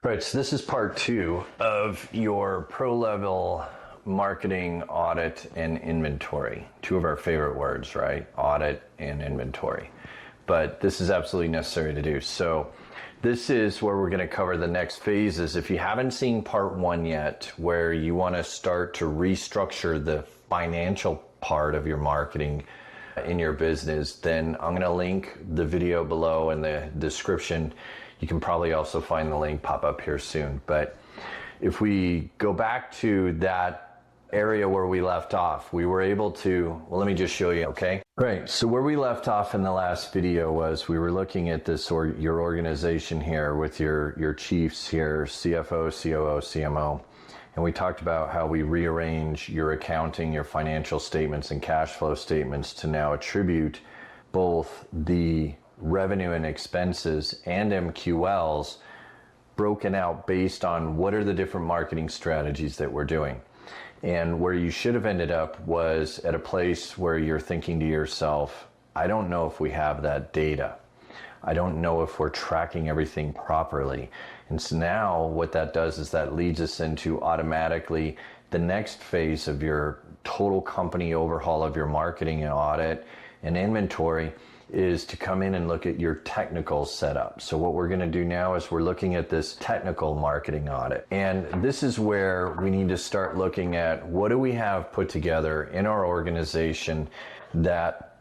Right, so this is part 2 of your pro-level marketing audit and inventory. Two of our favorite words, right? Audit and inventory. But this is absolutely necessary to do. So this is where we're going to cover the next phases. If you haven't seen part 1 yet, where you want to start to restructure the financial part of your marketing in your business, then I'm going to link the video below in the description. You can probably also find the link pop up here soon. But if we go back to that area where we left off, we were able to, well, let me just show you, okay? Great. So where we left off in the last video was we were looking at this, or your organization here with your chiefs here, CFO, COO, CMO. And we talked about how we rearrange your accounting, your financial statements and cash flow statements to now attribute both the revenue and expenses and MQLs broken out based on what are the different marketing strategies that we're doing. And where you should have ended up was at a place where you're thinking to yourself, I don't know if we have that data. I don't know if we're tracking everything properly. And so now what that does is that leads us into automatically the next phase of your total company overhaul of your marketing and audit and inventory is to come in and look at your technical setup. So what we're going to do now is we're looking at this technical marketing audit. And this is where we need to start looking at what do we have put together in our organization that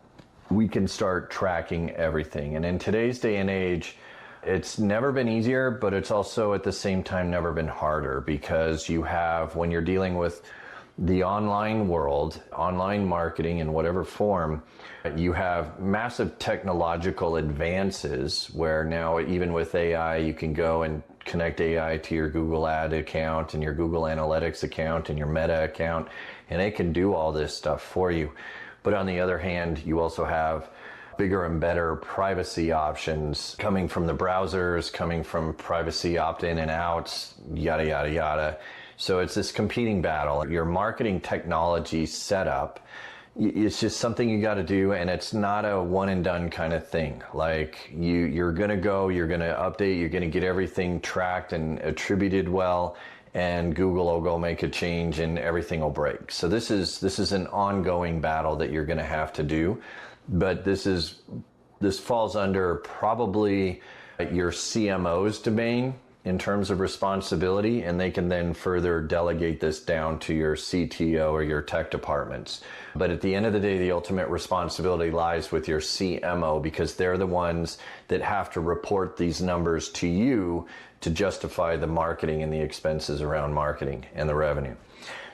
we can start tracking everything. And in today's day and age, it's never been easier, but it's also at the same time never been harder, because you have, when you're dealing with the online world, online marketing in whatever form, you have massive technological advances where now even with AI, you can go and connect AI to your Google Ad account and your Google Analytics account and your Meta account, and it can do all this stuff for you. But on the other hand, you also have bigger and better privacy options coming from the browsers, coming from privacy opt-in and outs, yada, yada, yada. So it's this competing battle. Your marketing technology setup, it's just something you got to do, and it's not a one and done kind of thing. Like you're going to go, you're going to update, you're going to get everything tracked and attributed well, and Google will go make a change and everything will break. So this is an ongoing battle that you're going to have to do. But this falls under probably your CMO's domain in terms of responsibility, and they can then further delegate this down to your CTO or your tech departments. But at the end of the day, the ultimate responsibility lies with your CMO, because they're the ones that have to report these numbers to you to justify the marketing and the expenses around marketing and the revenue.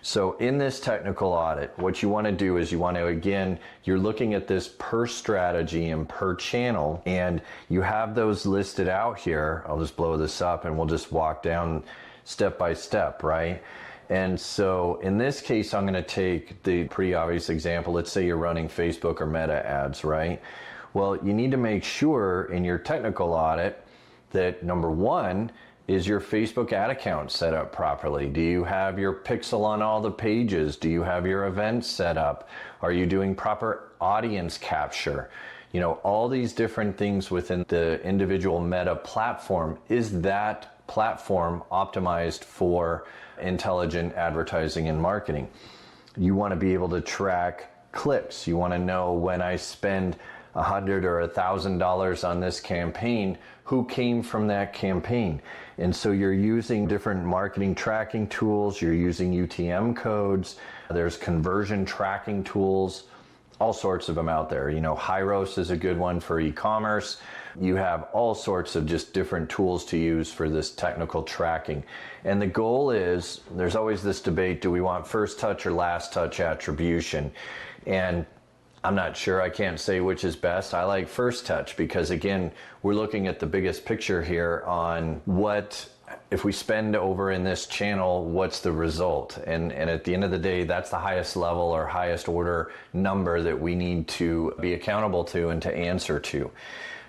So in this technical audit, what you want to do is you want to, again, you're looking at this per strategy and per channel, and you have those listed out here. I'll just blow this up and we'll just walk down step by step, right? And so in this case, I'm going to take the pretty obvious example. Let's say you're running Facebook or Meta ads, right? Well, you need to make sure in your technical audit that number one, is your Facebook ad account set up properly? Do you have your pixel on all the pages? Do you have your events set up? Are you doing proper audience capture? You know, all these different things within the individual Meta platform. Is that platform optimized for intelligent advertising and marketing? You want to be able to track clicks. You want to know when I spend $100 or $1,000 on this campaign, who came from that campaign. And so you're using different marketing tracking tools, you're using UTM codes, there's conversion tracking tools, all sorts of them out there. You know, Hyros is a good one for e-commerce. You have all sorts of just different tools to use for this technical tracking. And the goal is, there's always this debate, do we want first touch or last touch attribution? And I'm not sure, I can't say which is best. I like first touch because, again, we're looking at the biggest picture here on what, if we spend over in this channel, what's the result? And at the end of the day, that's the highest level or highest order number that we need to be accountable to and to answer to.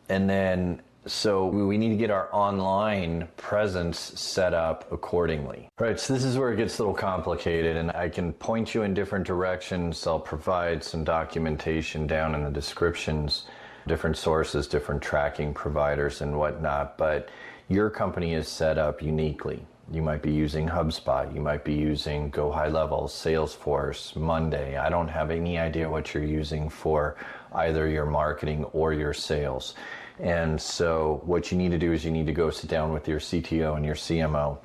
And then, so we need to get our online presence set up accordingly. Right, so this is where it gets a little complicated, and I can point you in different directions. I'll provide some documentation down in the descriptions, different sources, different tracking providers and whatnot. But your company is set up uniquely. You might be using HubSpot, you might be using Go High Level, Salesforce, Monday. I don't have any idea what you're using for either your marketing or your sales. And so what you need to do is you need to go sit down with your CTO and your CMO,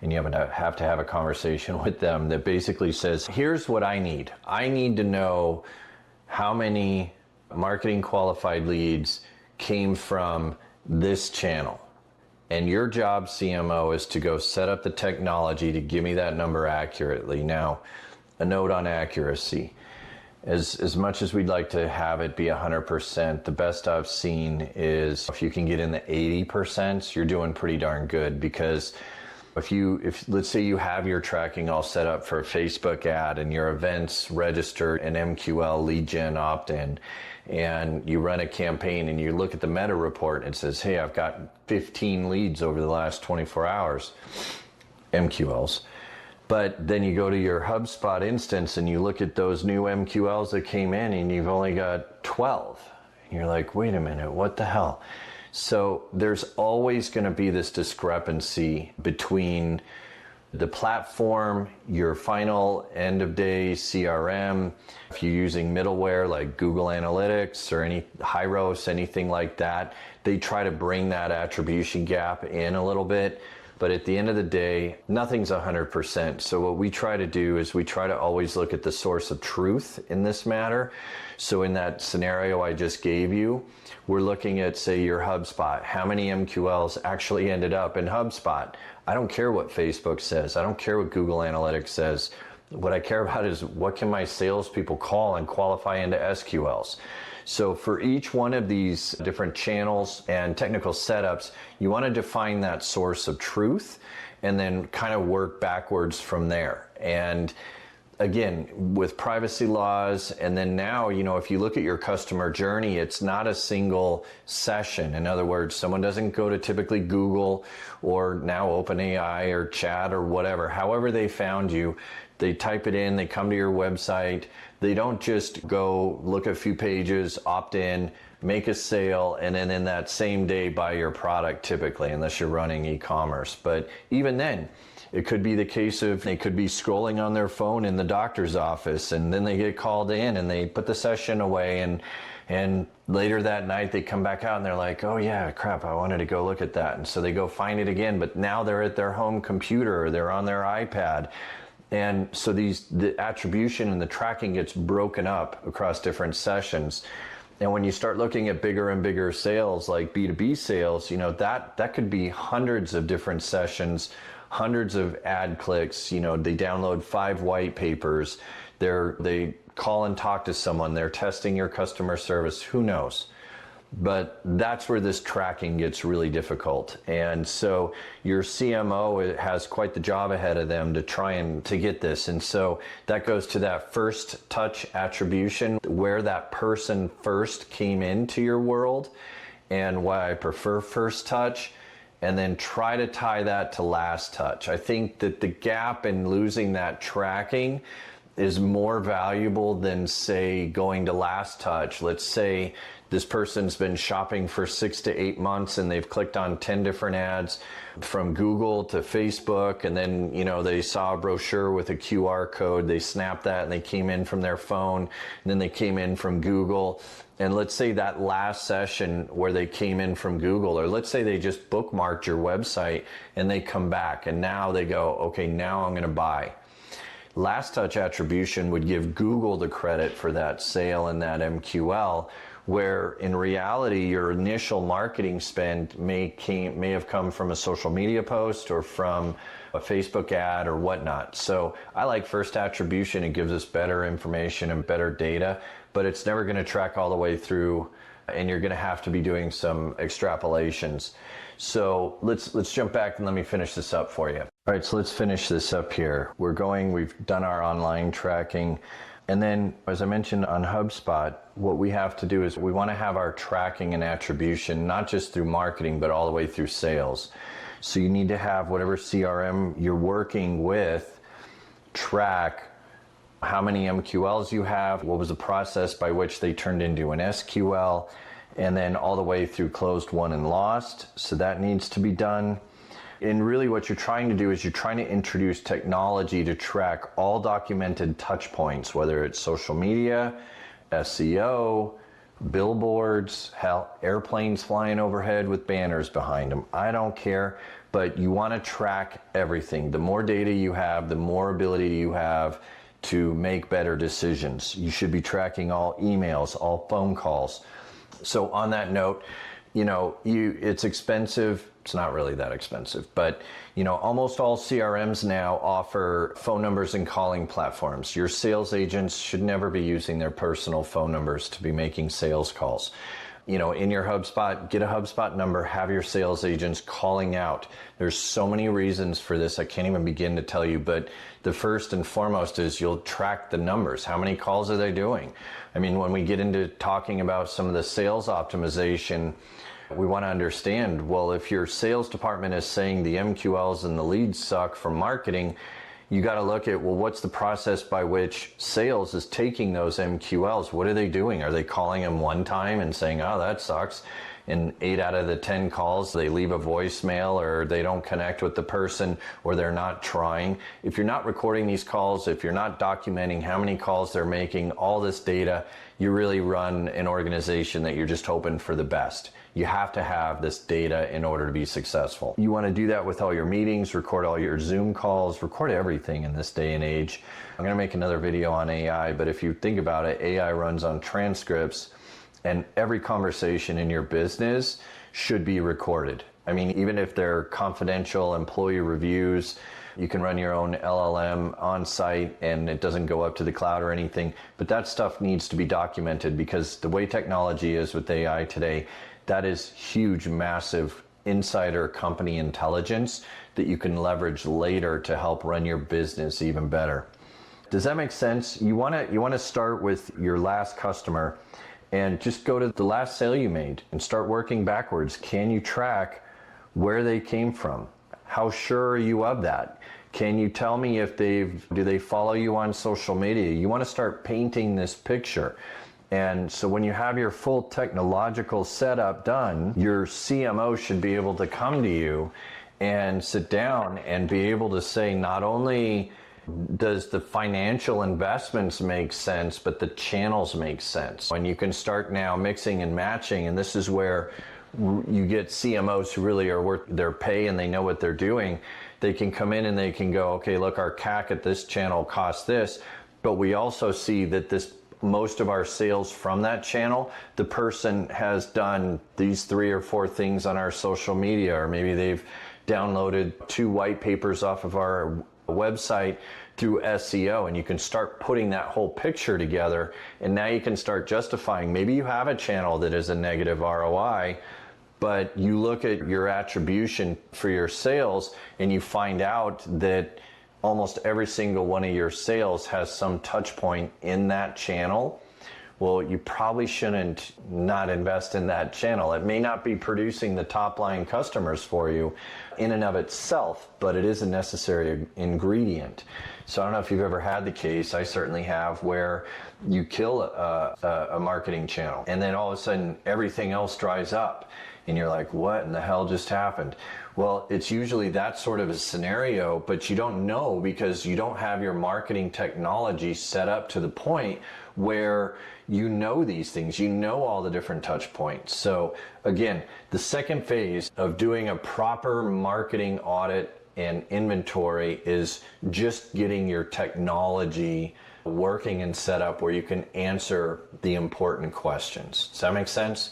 and you have to have a conversation with them that basically says, here's what I need. I need to know how many marketing qualified leads came from this channel. And your job, CMO, is to go set up the technology to give me that number accurately. Now, a note on accuracy. As much as we'd like to have it be 100%, the best I've seen is if you can get in the 80%, you're doing pretty darn good. Because if let's say you have your tracking all set up for a Facebook ad and your events registered an MQL lead gen opt-in, and you run a campaign and you look at the meta report and it says, hey, I've got 15 leads over the last 24 hours, MQLs. But then you go to your HubSpot instance and you look at those new MQLs that came in and you've only got 12. And you're like, wait a minute, what the hell? So there's always going to be this discrepancy between the platform, your final end of day CRM, if you're using middleware like Google Analytics or any Hyros, anything like that, they try to bring that attribution gap in a little bit. But at the end of the day, nothing's 100%. So what we try to do is we try to always look at the source of truth in this matter. So in that scenario I just gave you, we're looking at, say, your HubSpot. How many MQLs actually ended up in HubSpot? I don't care what Facebook says. I don't care what Google Analytics says. What I care about is what can my salespeople call and qualify into SQLs. So for each one of these different channels and technical setups, you want to define that source of truth and then kind of work backwards from there. And again, with privacy laws, and then now, if you look at your customer journey, it's not a single session. In other words, someone doesn't go to typically Google or now OpenAI or chat or whatever. However they found you, they type it in, they come to your website. They don't just go look at a few pages, opt in, make a sale, and then in that same day buy your product typically, unless you're running e-commerce. But even then, it could be the case of they could be scrolling on their phone in the doctor's office, and then they get called in and they put the session away, and later that night they come back out and they're like, oh yeah, crap, I wanted to go look at that. And so they go find it again, but now they're at their home computer or they're on their iPad. And so the attribution and the tracking gets broken up across different sessions. And when you start looking at bigger and bigger sales, like B2B sales, that could be hundreds of different sessions, hundreds of ad clicks. They download 5 white papers. They call and talk to someone. They're testing your customer service. Who knows? But that's where this tracking gets really difficult. And so your CMO has quite the job ahead of them to try and to get this. And so that goes to that first touch attribution, where that person first came into your world, and why I prefer first touch, and then try to tie that to last touch. I think that the gap in losing that tracking is more valuable than, say, going to last touch. Let's say this person's been shopping for 6 to 8 months and they've clicked on 10 different ads from Google to Facebook, and then they saw a brochure with a QR code, they snapped that and they came in from their phone, and then they came in from Google. And let's say that last session where they came in from Google, or let's say they just bookmarked your website and they come back and now they go, okay, now I'm going to buy. Last touch attribution would give Google the credit for that sale and that MQL, where in reality your initial marketing spend may have come from a social media post or from a Facebook ad or whatnot. So I like first attribution. It gives us better information and better data, but it's never going to track all the way through, and you're going to have to be doing some extrapolations. So let's jump back and let me finish this up for you. All right, so let's finish this up here. We've done our online tracking. And then, as I mentioned on HubSpot, what we have to do is we want to have our tracking and attribution, not just through marketing, but all the way through sales. So you need to have whatever CRM you're working with track how many MQLs you have, what was the process by which they turned into an SQL, and then all the way through closed, won, and lost. So that needs to be done. And really what you're trying to do is you're trying to introduce technology to track all documented touch points, whether it's social media, SEO, billboards, hell, airplanes flying overhead with banners behind them. I don't care, but you want to track everything. The more data you have, the more ability you have to make better decisions. You should be tracking all emails, all phone calls. So on that note, it's expensive. It's not really that expensive, but almost all CRMs now offer phone numbers and calling platforms. Your sales agents should never be using their personal phone numbers to be making sales calls. In your HubSpot, get a HubSpot number, have your sales agents calling out. There's so many reasons for this, I can't even begin to tell you, but the first and foremost is you'll track the numbers. How many calls are they doing? I mean, when we get into talking about some of the sales optimization, we want to understand, well, if your sales department is saying the MQLs and the leads suck from marketing, you got to look at, well, what's the process by which sales is taking those MQLs? What are they doing? Are they calling them one time and saying, oh, that sucks? And 8 out of the 10 calls, they leave a voicemail, or they don't connect with the person, or they're not trying. If you're not recording these calls, if you're not documenting how many calls they're making, all this data, you really run an organization that you're just hoping for the best. You have to have this data in order to be successful. You want to do that with all your meetings, record all your Zoom calls, record everything in this day and age. I'm going to make another video on AI, but if you think about it, AI runs on transcripts, and every conversation in your business should be recorded. I mean, even if they're confidential employee reviews, you can run your own LLM on site and it doesn't go up to the cloud or anything, but that stuff needs to be documented, because the way technology is with AI today, that is huge, massive insider company intelligence that you can leverage later to help run your business even better. Does that make sense? You want to start with your last customer and just go to the last sale you made and start working backwards. Can you track where they came from? How sure are you of that? Can you tell me if do they follow you on social media? You want to start painting this picture. And so when you have your full technological setup done, your CMO should be able to come to you and sit down and be able to say, not only does the financial investments make sense, but the channels make sense. And you can start now mixing and matching, and this is where you get CMOs who really are worth their pay and they know what they're doing. They can come in and they can go, okay, look, our CAC at this channel costs this, but we also see that most of our sales from that channel, the person has done these 3 or 4 things on our social media, or maybe they've downloaded 2 white papers off of our website through SEO, and you can start putting that whole picture together, and now you can start justifying. Maybe you have a channel that is a negative ROI, but you look at your attribution for your sales and you find out that almost every single one of your sales has some touch point in that channel. Well, you probably shouldn't not invest in that channel. It may not be producing the top line customers for you in and of itself, but it is a necessary ingredient. So I don't know if you've ever had the case, I certainly have, where you kill a marketing channel and then all of a sudden everything else dries up and you're like, what in the hell just happened? Well, it's usually that sort of a scenario, but you don't know because you don't have your marketing technology set up to the point where you know these things, you know all the different touch points. So again, the second phase of doing a proper marketing audit and inventory is just getting your technology working and set up where you can answer the important questions. Does that make sense?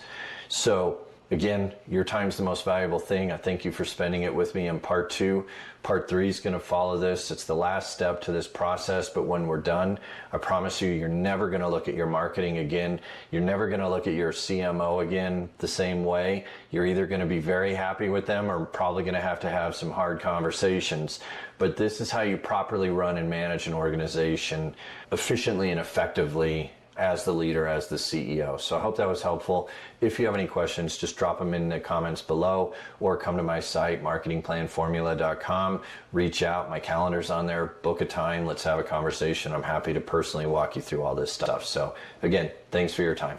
So again, your time's the most valuable thing. I thank you for spending it with me in part 2. Part 3 is going to follow this. It's the last step to this process, but when we're done, I promise you, you're never going to look at your marketing again. You're never going to look at your CMO again the same way. You're either going to be very happy with them or probably going to have some hard conversations. But this is how you properly run and manage an organization efficiently and effectively as the leader, as the CEO. So I hope that was helpful. If you have any questions, just drop them in the comments below or come to my site, marketingplanformula.com. Reach out. My calendar's on there. Book a time. Let's have a conversation. I'm happy to personally walk you through all this stuff. So again, thanks for your time.